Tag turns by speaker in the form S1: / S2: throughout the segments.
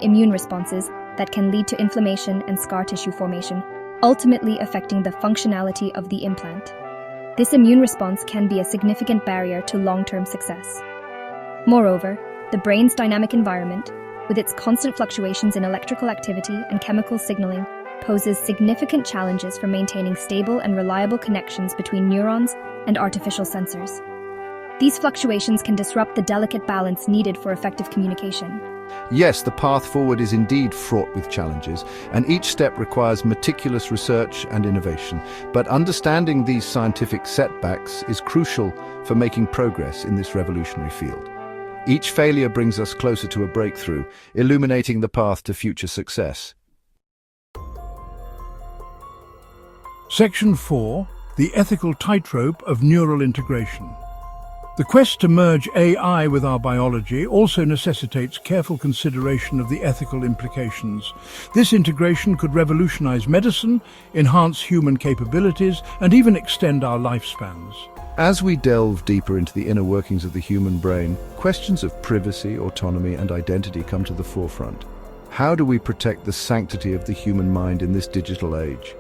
S1: immune responses that can lead to inflammation and scar tissue formation, ultimately affecting the functionality of the implant. This immune response can be a significant barrier to long-term success. Moreover, the brain's dynamic environment, with its constant fluctuations in electrical activity and chemical signaling, poses significant challenges for maintaining stable and reliable connections between neurons and artificial sensors. These fluctuations can disrupt the delicate balance needed for effective communication.
S2: Yes, the path forward is indeed fraught with challenges, and each step requires meticulous research and innovation. But understanding these scientific setbacks is crucial for making progress in this revolutionary field. Each failure brings us closer to a breakthrough, illuminating the path to future success.
S3: Section 4. The ethical tightrope of neural integration. The quest to merge AI with our biology also necessitates careful consideration of the ethical implications. This integration could revolutionize medicine, enhance human capabilities, and even extend our lifespans.
S2: As we delve deeper into the inner workings of the human brain, questions of privacy, autonomy, and identity come to the forefront. How do we protect the sanctity of the human mind in this digital age?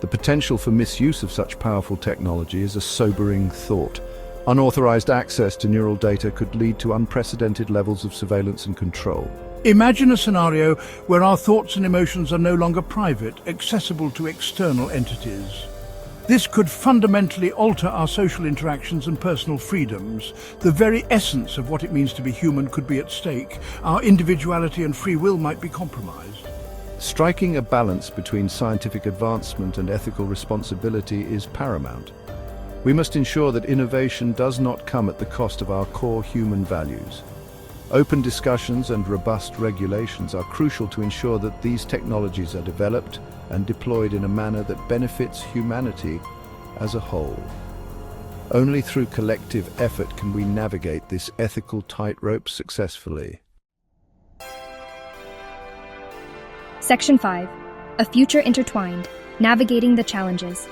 S2: The potential for misuse of such powerful technology is a sobering thought. Unauthorized access to neural data could lead to unprecedented levels of surveillance and control.
S3: Imagine a scenario where our thoughts and emotions are no longer private, accessible to external entities. This could fundamentally alter our social interactions and personal freedoms. The very essence of what it means to be human could be at stake. Our individuality and free will might be compromised.
S2: Striking a balance between scientific advancement and ethical responsibility is paramount. We must ensure that innovation does not come at the cost of our core human values. Open discussions and robust regulations are crucial to ensure that these technologies are developed and deployed in a manner that benefits humanity as a whole. Only through collective effort can we navigate this ethical tightrope successfully.
S1: Section 5. A future intertwined, navigating the challenges.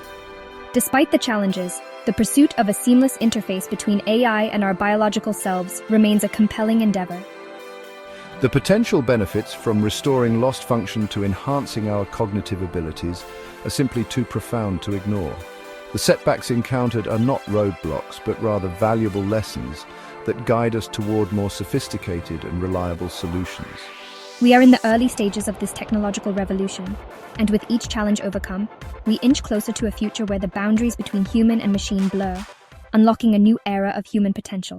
S1: Despite the challenges, the pursuit of a seamless interface between AI and our biological selves remains a compelling endeavor.
S2: The potential benefits from restoring lost function to enhancing our cognitive abilities are simply too profound to ignore. The setbacks encountered are not roadblocks, but rather valuable lessons that guide us toward more sophisticated and reliable solutions.
S1: We are in the early stages of this technological revolution, and with each challenge overcome, we inch closer to a future where the boundaries between human and machine blur, unlocking a new era of human potential.